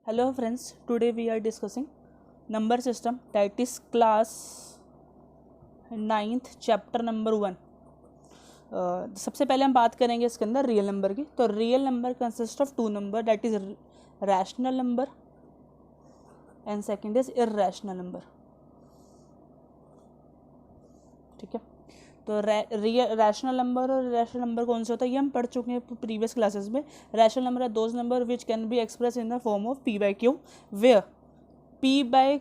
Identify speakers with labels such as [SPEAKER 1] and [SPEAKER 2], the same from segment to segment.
[SPEAKER 1] Hello friends, today we are discussing number system, that is class 9th chapter number 1. सबसे पहले हम बात करेंगे इसके अंदर रियल नंबर की. तो real number consist of two number, that is rational number and second is irrational number. ठीक है, तो रैशनल नंबर और इर्रेशनल नंबर कौन सा होता है ये हम पढ़ चुके हैं प्रीवियस क्लासेस में. Rational number are those number which can be express in the form of p by q, where p by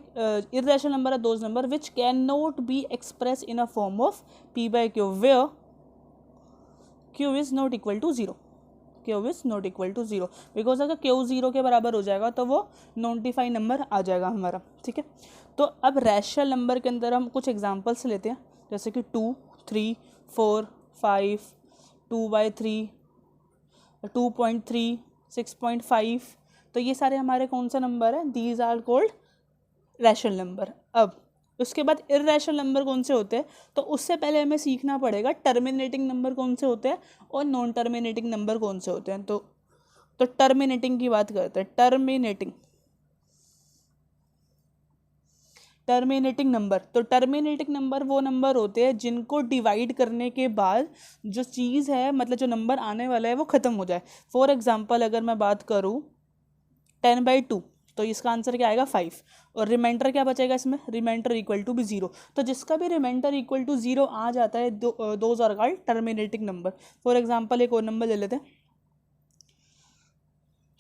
[SPEAKER 1] irrational number are those number which cannot be expressed in a form of p by q, where q is not equal to 0. q is not equal to 0 because अगर q 0 के बराबर हो जाएगा तो वो non defined number आ जाएगा हमारा. ठीक है, तो अब रैशनल नंबर के अंदर हम कुछ एग्जांपल्स लेते हैं, जैसे कि 2, 3, 4, 5, 2/3, 2.3, 6.5. तो ये सारे हमारे कौन सा नंबर है? These are called rational number. अब उसके बाद इर्रेशनल नंबर कौन से होते हैं, तो उससे पहले हमें सीखना पड़ेगा टर्मिनेटिंग नंबर कौन से होते हैं और नॉन टर्मिनेटिंग नंबर कौन से होते हैं. तो टर्मिनेटिंग की बात करते हैं. टर्मिनेटिंग नंबर, तो टर्मिनेटिंग नंबर वो नंबर होते हैं जिनको डिवाइड करने के बाद जो चीज़ है, मतलब जो नंबर आने वाला है वो ख़त्म हो जाए. फॉर एग्जांपल अगर मैं बात करूँ 10/2, तो इसका आंसर क्या आएगा 5, और रिमाइंडर क्या बचेगा इसमें? रिमाइंडर इक्वल टू भी 0. तो जिसका भी रिमाइंडर इक्वल टू 0 आ जाता है those are called terminating number. For example एक और नंबर ले लेते हैं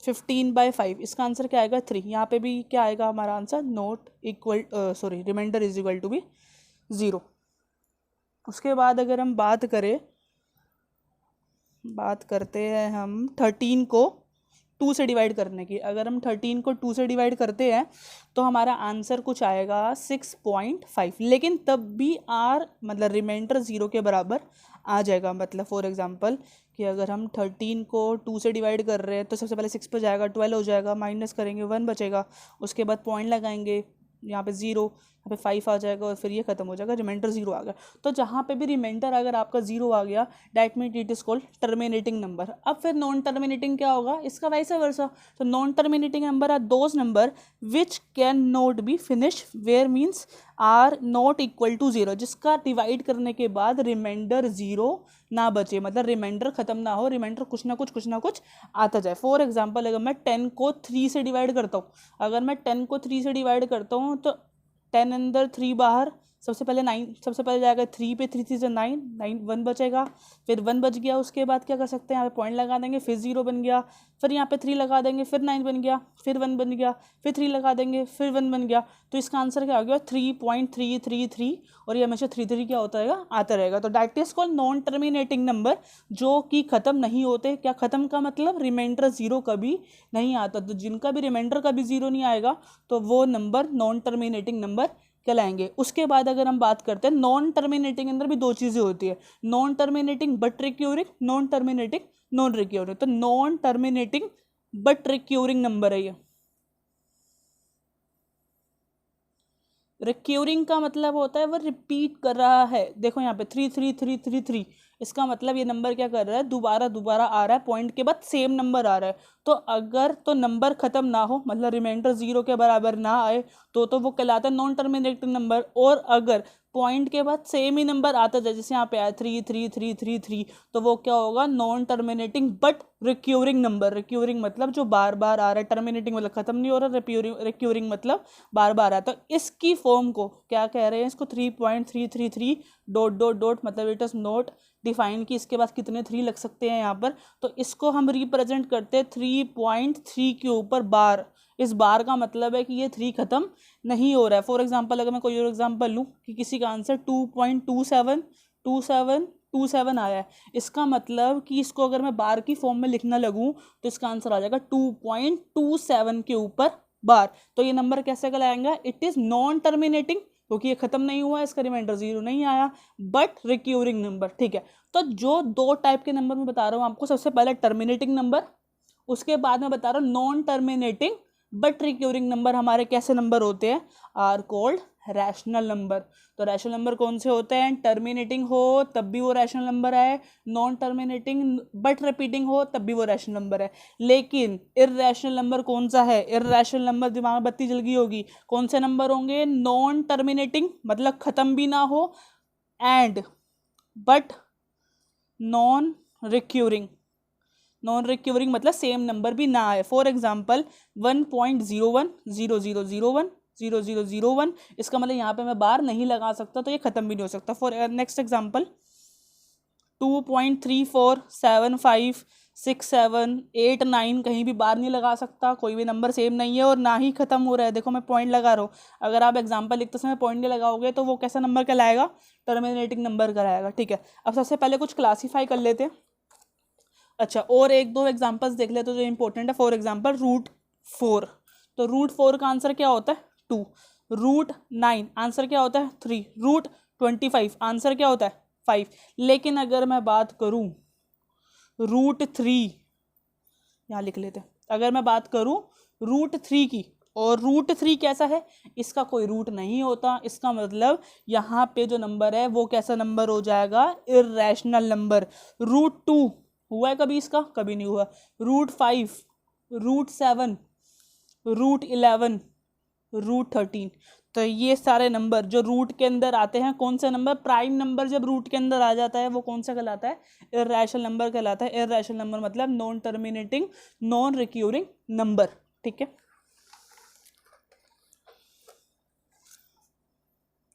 [SPEAKER 1] 15/5, इसका आंसर क्या आएगा 3. यहाँ पे भी क्या आएगा हमारा answer? Not equal remainder is equal to भी 0. उसके बाद अगर हम बात करते हैं हम 13 को 2 से डिवाइड करने की. अगर हम 13 को 2 से डिवाइड करते हैं तो हमारा आंसर कुछ आएगा 6.5, लेकिन तब भी आर मतलब रिमाइंडर 0 के बराबर आ जाएगा. मतलब फॉर एग्जांपल कि अगर हम 13 को 2 से डिवाइड कर रहे हैं तो सबसे पहले 6 पे जाएगा, 12 हो जाएगा, माइनस करेंगे 1 बचेगा, उसके बाद पॉइंट लगाएंगे, यहाँ पे 0, यहाँ पे 5 आ जाएगा और फिर ये खत्म हो जाएगा, रिमाइंडर 0 आ गया. तो जहाँ पे भी रिमाइंडर अगर आपका 0 आ गया, that mean it is called terminating number. अब फिर नॉन टर्मिनेटिंग क्या होगा? इसका वैसे वर्सा. तो non terminating number are those number which can not be finish where means are not equal to 0, जिसका डिवाइड करने के बाद रिमाइंडर 0 ना बचे, मतलब रिमाइंडर खत्म ना हो, रिमाइंडर कुछ ना कुछ आता जाए. फॉर एग्जांपल अगर मैं 10 को 3 से डिवाइड करता हूँ, अगर मैं 10 को 3 से डिवाइड करता हूँ तो 10 अंदर 3 बाहर, सबसे पहले 9, सबसे पहले जाएगा 3 पे, 3 3 से 9, 1 बचेगा, फिर 1 बच गया. उसके बाद क्या कर सकते हैं? यहाँ पे पॉइंट लगा देंगे, फिर 0 बन गया, फिर यहाँ पे 3 लगा देंगे, फिर 9 बन गया, फिर 1 बन गया, फिर 3 लगा देंगे, फिर 1 बन गया. तो इसका आंसर क्या हो गया? 3.333, और ये हमेशा 3 क्या होता रहेगा? आता रहेगा. तो that is called non terminating number, जो कि ख़त्म नहीं होते. क्या ख़त्म का मतलब? रिमाइंडर 0 कभी नहीं आता. तो जिनका भी रिमाइंडर कभी 0 नहीं आएगा तो वो नंबर नॉन टर्मिनेटिंग नंबर कहलाएंगे. उसके बाद अगर हम बात करते हैं नॉन टर्मिनेटिंग अंदर भी 2 चीज़ें होती है, non terminating but recurring, non terminating non recurring. तो non terminating but recurring number है ये. रिक्यूरिंग का मतलब होता है वो रिपीट कर रहा है. देखो यहाँ पे 33333, इसका मतलब ये नंबर क्या कर रहा है? दोबारा आ रहा है, पॉइंट के बाद सेम नंबर आ रहा है. तो अगर तो नंबर खत्म ना हो, मतलब रिमाइंडर 0 के बराबर ना आए, तो वो कहलाता है नॉन टर्मिनेटिंग नंबर. और अगर पॉइंट के बाद सेम ही नंबर आता जाए, जैसे यहाँ पे आया 33333, तो वो क्या होगा? Non terminating but recurring number. Recurring मतलब जो बार बार आ रहा है, टर्मिनेटिंग मतलब खत्म नहीं हो रहा, रिक्यूरिंग मतलब बार बार आता है. तो इसकी फॉर्म को क्या कह रहे हैं? इसको 3.333 ... मतलब इट इज नॉट डिफाइन कि इसके पास कितने 3 लग सकते हैं यहाँ पर. तो इसको हम रिप्रेजेंट करते हैं 3.3 के ऊपर बार. इस बार का मतलब है कि ये 3 खत्म नहीं हो रहा है. फॉर एग्जांपल अगर मैं कोई और एग्जांपल लूँ कि किसी का आंसर 2.27 आया है, इसका मतलब कि इसको अगर मैं बार की फॉर्म में लिखना लगूँ तो इसका आंसर आ जाएगा 2.27 के ऊपर बार. तो ये नंबर कैसे कहलाएगा? इट इज़ नॉन टर्मिनेटिंग, क्योंकि ये खत्म नहीं हुआ, इसका रिमाइंडर 0 नहीं आया, बट रिक्यूरिंग नंबर. ठीक है, तो जो 2 टाइप के नंबर मैं बता रहा हूँ आपको, सबसे पहले टर्मिनेटिंग नंबर, उसके बाद मैं बता रहा हूँ non terminating but recurring number. हमारे कैसे नंबर होते हैं? Are called rational number. तो रैशनल नंबर कौन से होते हैं? टर्मिनेटिंग हो तब भी वो रैशनल नंबर है, नॉन टर्मिनेटिंग बट रिपीटिंग हो तब भी वो रैशनल नंबर है। लेकिन इररैशनल नंबर कौन सा है? इररैशनल नंबर, दिमाग में बत्ती जल गई होगी, कौन से नंबर होंगे? नॉन टर्मिनेटिंग मतलब खत्म भी ना हो, and but non recurring. Non recurring मतलब सेम नंबर भी ना आए। फॉर एग्जाम्पल 1.010001 0001, इसका मतलब यहाँ पे मैं बार नहीं लगा सकता, तो ये खत्म भी नहीं हो सकता। फॉर नेक्स्ट एग्जाम्पल 2.34756789, कहीं भी बार नहीं लगा सकता, कोई भी नंबर सेम नहीं है और ना ही खत्म हो रहा है। देखो मैं पॉइंट लगा रहा हूँ, अगर आप एग्जाम्पल लिखते समय पॉइंट नहीं लगाओगे तो वो कैसा नंबर कहलाएगा? टर्मिनेटिंग नंबर कहलाएगा। ठीक है, अब सबसे पहले कुछ क्लासीफाई कर लेते हैं। अच्छा, और एक दो एग्जांपल्स देख लेते हैं जो इंपॉर्टेंट है। फॉर एग्जांपल √4, तो √4 का आंसर क्या होता है? 2। √9 आंसर क्या होता है? 3। √25 आंसर क्या होता है? 5। लेकिन अगर मैं बात करूं √3, यहाँ लिख लेते हैं, अगर मैं बात करूं √3 की, और √3 कैसा है? इसका कोई रूट नहीं होता, इसका मतलब यहाँ पे जो नंबर है वो कैसा नंबर हो जाएगा? Irrational number. √2 हुआ है कभी? इसका कभी नहीं हुआ। √5, √7, √11, √13, तो ये सारे नंबर जो रूट के अंदर आते हैं, कौन से नंबर? प्राइम नंबर जब रूट के अंदर आ जाता है वो कौन सा कहलाता है? इररैशनल नंबर कहलाता है। इररैशनल नंबर मतलब non terminating, non recurring number. ठीक है,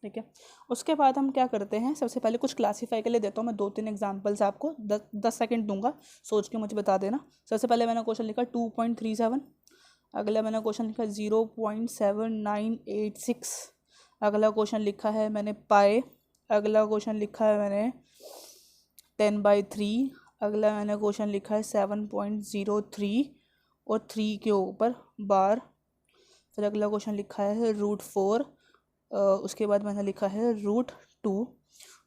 [SPEAKER 1] ठीक है। उसके बाद हम क्या करते हैं, सबसे पहले कुछ क्लासीफाई के लिए देता हूँ मैं 2-3 एग्जांपल्स आपको, 10 सेकंड दूंगा, सोच के मुझे बता देना। सबसे पहले मैंने क्वेश्चन लिखा 2.37, अगला मैंने क्वेश्चन लिखा 0.7986, अगला क्वेश्चन लिखा है मैंने पाए, अगला क्वेश्चन लिखा है मैंने 10/3, अगला मैंने क्वेश्चन लिखा है 7.03 और 3 के ऊपर बार, फिर अगला क्वेश्चन लिखा है √4, उसके बाद मैंने लिखा है √2,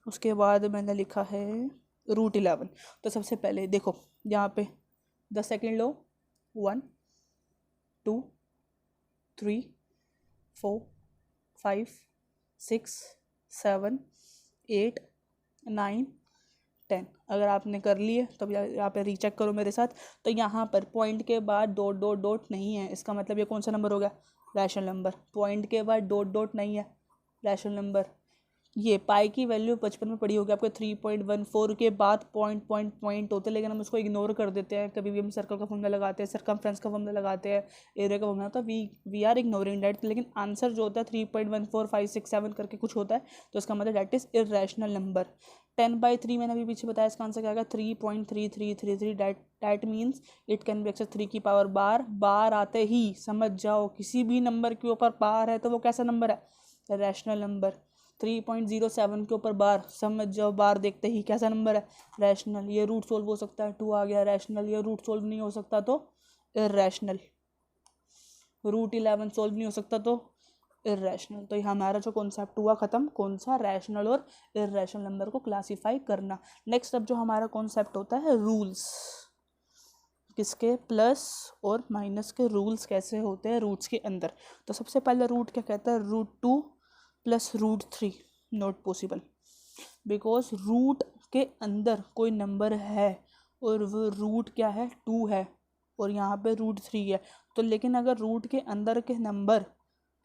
[SPEAKER 1] उसके बाद मैंने लिखा है √11। तो सबसे पहले देखो यहाँ पे 10 सेकेंड लो, 1 2 3 4 5 6 7 8 9 10। अगर आपने कर लिए तो यहाँ पे रीचेक करो मेरे साथ। तो यहाँ पर पॉइंट के बाद डॉट डॉट डॉट नहीं है, इसका मतलब ये कौन सा नंबर हो गया? Rational number. पॉइंट के बाद डॉट डॉट नहीं है, रैशनल नंबर। ये पाई की वैल्यू 55 में पड़ी होगी आपके 3.14 के बाद पॉइंट पॉइंट पॉइंट होते हैं, लेकिन हम उसको इग्नोर कर देते हैं। कभी भी हम सर्कल का फॉर्मूला लगाते हैं, सर्कमफ्रेंस का फॉर्मूला लगाते हैं, एरिया का फॉर्मूला, तो वी आर इग्नोरिंग डैट। लेकिन आंसर जो होता है 3.1456 करके कुछ होता है, तो इसका मतलब डैट इज इररैशनल नंबर। 10/3 मैंने अभी पीछे बताया, इसका आंसर क्या आएगा? 3.3333। That means it can be excess 3 की पावर बार। बार आते ही समझ जाओ किसी भी नंबर के ऊपर बार है तो वो कैसा नंबर है? Rational number. 3.07 के ऊपर बार, समझ जाओ बार देखते ही कैसा नंबर है? रैशनल। ये रूट सोल्व हो सकता है, 2 आ गया रैशनल। ये रूट सोल्व नहीं हो सकता तो इररैशनल। √11 सोल्व नहीं हो सकता तो इररैशनल। तो ये हमारा जो कॉन्सेप्ट हुआ ख़त्म, कौन सा? रैशनल और इररैशनल नंबर को क्लासीफाई करना। नेक्स्ट अब जो हमारा कॉन्सेप्ट होता है रूल्स, किसके? प्लस और माइनस के रूल्स कैसे होते हैं रूट्स के अंदर। तो सबसे पहले रूट क्या कहता है? √2 + √3 नॉट पॉसिबल, बिकॉज रूट के अंदर कोई नंबर है और वो रूट क्या है? 2 है, और यहाँ पे √3 है। तो लेकिन अगर रूट के अंदर के नंबर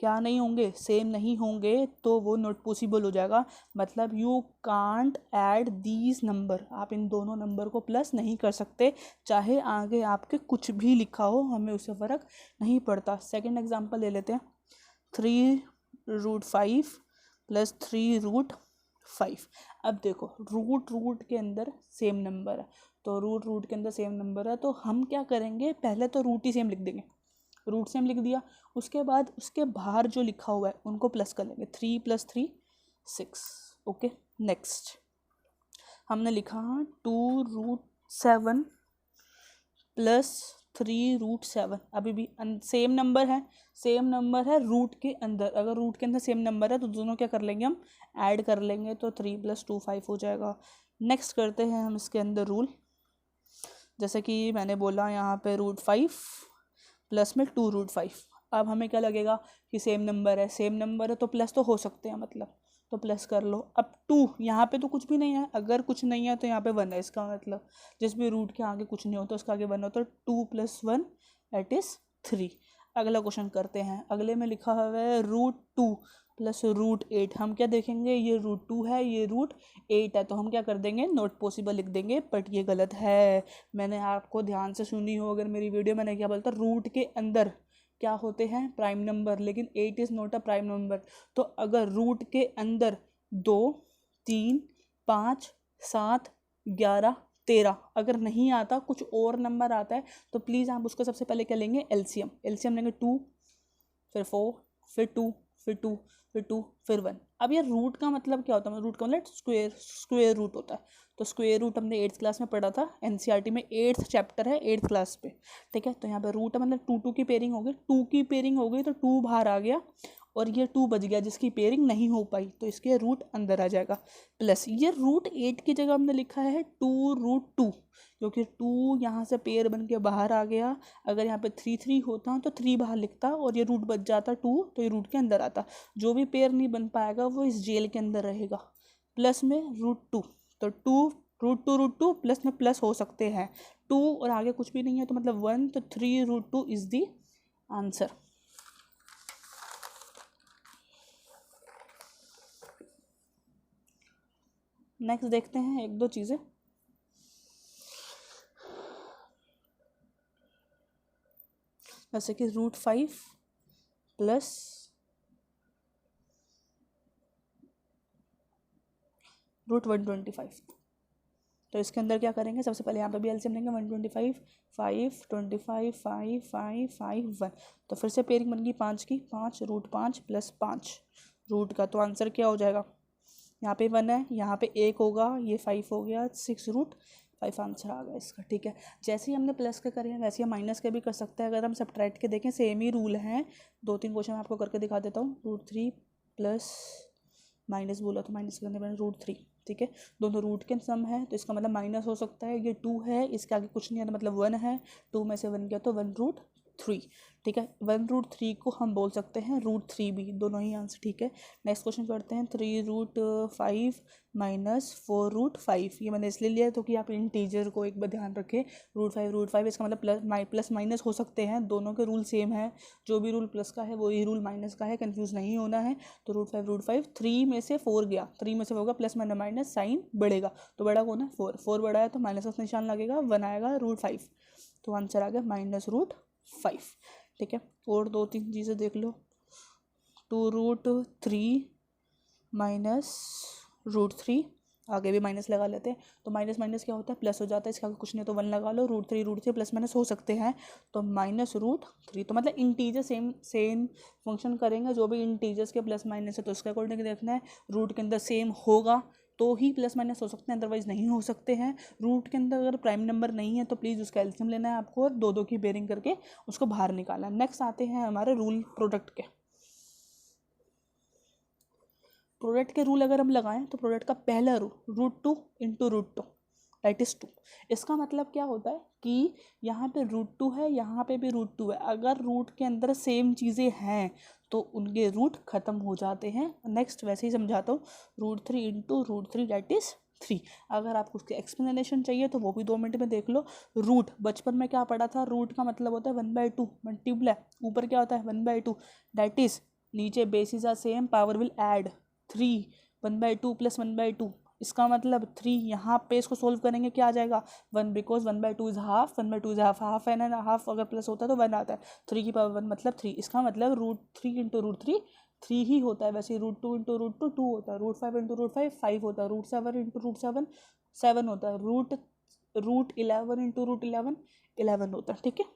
[SPEAKER 1] क्या नहीं होंगे? सेम नहीं होंगे, तो वो नॉट पॉसिबल हो जाएगा। मतलब you can't add these number, आप इन दोनों नंबर को प्लस नहीं कर सकते, चाहे आगे आपके कुछ भी लिखा हो, हमें उससे फ़र्क नहीं पड़ता। सेकंड एग्जांपल ले लेते हैं, 3√5 + 3√5। अब देखो रूट के अंदर सेम नंबर है, तो रूट के अंदर सेम नंबर है, तो हम क्या करेंगे? पहले तो रूट ही सेम लिख देंगे, रूट सेम लिख दिया, उसके बाद उसके बाहर जो लिखा हुआ है उनको प्लस कर लेंगे। 3 + 3 6। ओके, नेक्स्ट हमने लिखा 2√7 + 3√7। अभी भी सेम नंबर है, सेम नंबर है रूट के अंदर। अगर रूट के अंदर सेम नंबर है तो दोनों क्या कर लेंगे? हम ऐड कर लेंगे, तो 3 + 2 5 हो जाएगा। नेक्स्ट करते हैं हम इसके अंदर रूल, जैसे कि मैंने बोला यहाँ पे √5 प्लस में 2√5। अब हमें क्या लगेगा कि सेम नंबर है तो प्लस तो हो सकते हैं, मतलब तो प्लस कर लो। अब 2 यहाँ पे तो कुछ भी नहीं है, अगर कुछ नहीं है तो यहाँ पे 1 है, इसका मतलब जिस भी रूट के आगे कुछ नहीं होता उसका आगे 1 होता है। 2 + 1 दैट इज़ 3। अगला क्वेश्चन करते हैं। अगले में लिखा हुआ है √2 + √8। हम क्या देखेंगे, ये √2 है, ये √8 है, तो हम क्या कर देंगे, नॉट पॉसिबल लिख देंगे। बट ये गलत है। मैंने आपको ध्यान से सुनी हो अगर मेरी वीडियो, मैंने क्या बोलता, रूट के अंदर क्या होते हैं, प्राइम नंबर, लेकिन 8 is not a prime number. तो अगर रूट के अंदर 2, 3, 5, 7, 11, 13 अगर नहीं आता, कुछ और नंबर आता है, तो प्लीज़ आप उसको सबसे पहले क्या लेंगे, एलसीएम। एलसीएम लेंगे 2, फिर 4, फिर 2, फिर 2, फिर 2, फिर 1। अब ये रूट का मतलब क्या होता है, रूट का मतलब स्क्वेयर रूट होता है। तो स्क्वेयर रूट हमने 8th क्लास में पढ़ा था, एनसीईआरटी में 8th चैप्टर है 8th क्लास पे, ठीक है। तो यहाँ पे रूट है मतलब 2 की पेयरिंग हो गई, 2 की पेयरिंग हो गई तो 2 बाहर आ गया और ये 2 बच गया जिसकी पेयरिंग नहीं हो पाई, तो इसके रूट अंदर आ जाएगा। प्लस ये √8 की जगह हमने लिखा है 2√2, क्योंकि 2 यहाँ से पेयर बन के बाहर आ गया। अगर यहाँ पे 3 होता तो 3 बाहर लिखता और ये रूट बच जाता 2, तो ये रूट के अंदर आता। जो भी पेयर नहीं बन पाएगा वो इस जेल के अंदर रहेगा। प्लस में √2, तो 2 √2 प्लस में प्लस हो सकते हैं 2 और आगे कुछ भी नहीं है तो मतलब 1, तो 3√2 इज द आंसर। नेक्स्ट देखते हैं एक दो चीज़ें। जैसे कि √5 प्लस √125। तो इसके अंदर क्या करेंगे, सबसे पहले यहाँ पे भी एलसीएम लेंगे। 125, 5, 25, 5, 5, 5, 1। तो फिर से पेयरिंग बन गई 5 की, 5 √5 + 5 रूट का। तो आंसर क्या हो जाएगा, यहाँ पे 1 है, यहाँ पे 1 होगा, ये 5 हो गया, 6√5 आंसर आ गया इसका, ठीक है। जैसे ही हमने प्लस के करे हैं वैसे ही माइनस के भी कर सकते हैं। अगर हम सब्ट्रैक्ट के देखें सेम ही रूल हैं। 2-3 क्वेश्चन आपको करके दिखा देता हूँ। √3 प्लस माइनस बोला तो माइनस करने पर √3, ठीक है। दोनों रूट के सम है तो इसका मतलब माइनस हो सकता है। ये 2 है, इसके आगे कुछ नहीं है तो मतलब 1 है, 2 में से 1 गया तो 1√3, ठीक है। 1√3 को हम बोल सकते हैं √3 भी, दोनों ही आंसर ठीक है। नेक्स्ट क्वेश्चन करते हैं। 3√5 - 4√5। ये मैंने इसलिए लिया तो कि आप इंटीजर को एक बार ध्यान रखें। √5 इसका मतलब प्लस माइनस हो सकते हैं, दोनों के रूल सेम है। जो भी रूल प्लस का है वही रूल माइनस का है, कंफ्यूज नहीं होना है। तो √5 3 में से 4 गया, 3 में से होगा प्लस माइनस साइन बढ़ेगा, तो बड़ा कौन है, 4 बड़ा है तो माइनस का निशान लगेगा, 1 आएगा √5। तो आंसर आ गया -√5, ठीक है। और 2-3 चीज़ें देख लो। 2√3 - √3, आगे भी माइनस लगा लेते हैं तो माइनस माइनस क्या होता है, प्लस हो जाता है। इसका कुछ नहीं तो 1 लगा लो। √3 प्लस माइनस हो सकते हैं तो -√3। तो मतलब इंटीजर सेम फंक्शन करेंगे। जो भी इंटीजर्स के प्लस माइनस है तो उसके अकॉर्डिंग देखना है। रूट के अंदर सेम होगा तो ही प्लस माइनस हो सकते हैं, अदरवाइज नहीं हो सकते हैं। रूट के अंदर अगर प्राइम नंबर नहीं है तो प्लीज़ उसका एलसीएम लेना है आपको और 2-2 की बेयरिंग करके उसको बाहर निकालना है। नेक्स्ट आते हैं हमारे रूल प्रोडक्ट के। प्रोडक्ट के रूल अगर हम लगाएं तो प्रोडक्ट का पहला रूल √2 × √2 दैट इज़ 2। इसका मतलब क्या होता है कि यहाँ पे √2 है, यहाँ पे भी √2 है। अगर रूट के अंदर सेम चीज़ें हैं तो उनके रूट ख़त्म हो जाते हैं। नेक्स्ट वैसे ही समझाता हूँ। √3 × √3 दैट इज़ 3। अगर आपको उसकी एक्सप्लेनेशन चाहिए तो वो भी 2 मिनट में देख लो। रूट बचपन में क्या पढ़ा था, रूट का मतलब होता है 1/2 मल्टीप्लाई, ऊपर क्या होता है 1/2 दैट इज़, नीचे basis are same, power will add 3, 1/2 + 1/2। इसका मतलब 3, यहाँ पे इसको सोल्व करेंगे क्या आ जाएगा 1, because 1/2 is half, 1/2 is half, half an and half अगर प्लस होता है तो 1 आता है। 3 की पावर 1 मतलब 3। इसका मतलब √3 × √3 3 ही होता है। वैसे √2 × √2 2 होता है, √5 × √5 5 होता है, √7 × √7 7 होता है, √11 × √11 11 होता है, ठीक है।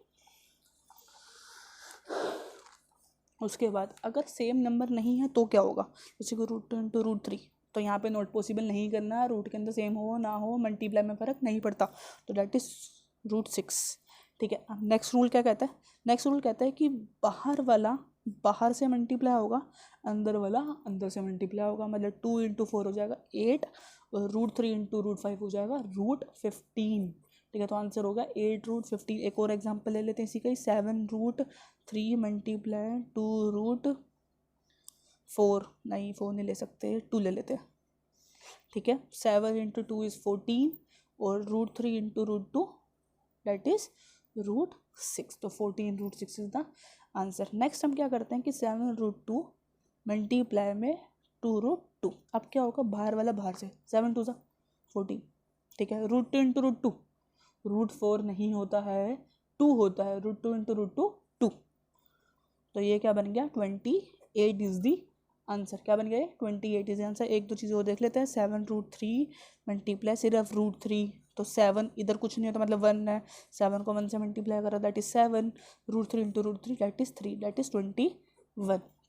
[SPEAKER 1] उसके बाद अगर सेम नंबर नहीं है तो क्या होगा, जैसे कि √2 × √3, तो यहाँ पे नॉट पॉसिबल नहीं करना। रूट के अंदर सेम हो ना हो, मल्टीप्लाई में फ़र्क नहीं पड़ता, तो डेट इज़ √6, ठीक है। अब नेक्स्ट रूल क्या कहता है, नेक्स्ट रूल कहता है कि बाहर वाला बाहर से मल्टीप्लाई होगा, अंदर वाला अंदर से मल्टीप्लाई होगा। मतलब 2 × 4 हो जाएगा 8 और √3 × √5 हो जाएगा √15, ठीक है, तो आंसर होगा 8√15। एक और एग्जांपल ले लेते हैं इसी का ही, 7√3 मल्टीप्लाई 2√4, नहीं 4 नहीं ले सकते, 2 ले लेते हैं, ठीक है। 7 × 2 इज़ 14 और √3 × √2 दैट इज़ √6, तो 14√6 इज द आंसर। नेक्स्ट हम क्या करते हैं कि 7√2 मल्टीप्लाई में 2√2, अब क्या होगा, बाहर वाला बाहर से, 7 2 14, ठीक है। √2 × √2, √4 नहीं होता है, 2 होता है, √2 × √2 2, तो ये क्या बन गया, 28 इज दी आंसर। क्या बन गया, 28 इज आंसर। एक दो चीज़ और देख लेते हैं, 7√3 मल्टीप्लाई सिर्फ √3, तो 7 इधर कुछ नहीं होता मतलब 1 है, 7 को 1 से मल्टीप्लाई करा that is 7, √3 × √3 that is 3, that is 21।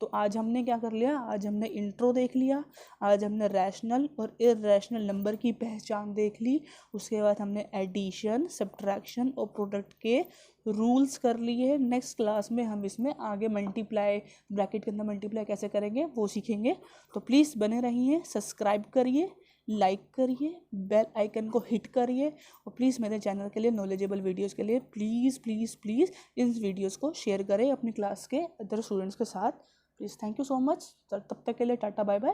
[SPEAKER 1] तो आज हमने क्या कर लिया, आज हमने इंट्रो देख लिया, आज हमने रैशनल और इरैशनल नंबर की पहचान देख ली, उसके बाद हमने एडिशन, सब्ट्रैक्शन और प्रोडक्ट के रूल्स कर लिए। नेक्स्ट क्लास में हम इसमें आगे मल्टीप्लाई, ब्रैकेट के अंदर मल्टीप्लाई कैसे करेंगे वो सीखेंगे। तो प्लीज़ बने रहिए, सब्सक्राइब करिए, लाइक करिए, बेल आइकन को हिट करिए, और प्लीज़ मेरे चैनल के लिए, नॉलेजेबल वीडियोस के लिए please please please in videos को शेयर करें अपनी क्लास के अदर स्टूडेंट्स के साथ please. Thank you so much. तब तक के लिए टाटा बाय बाय।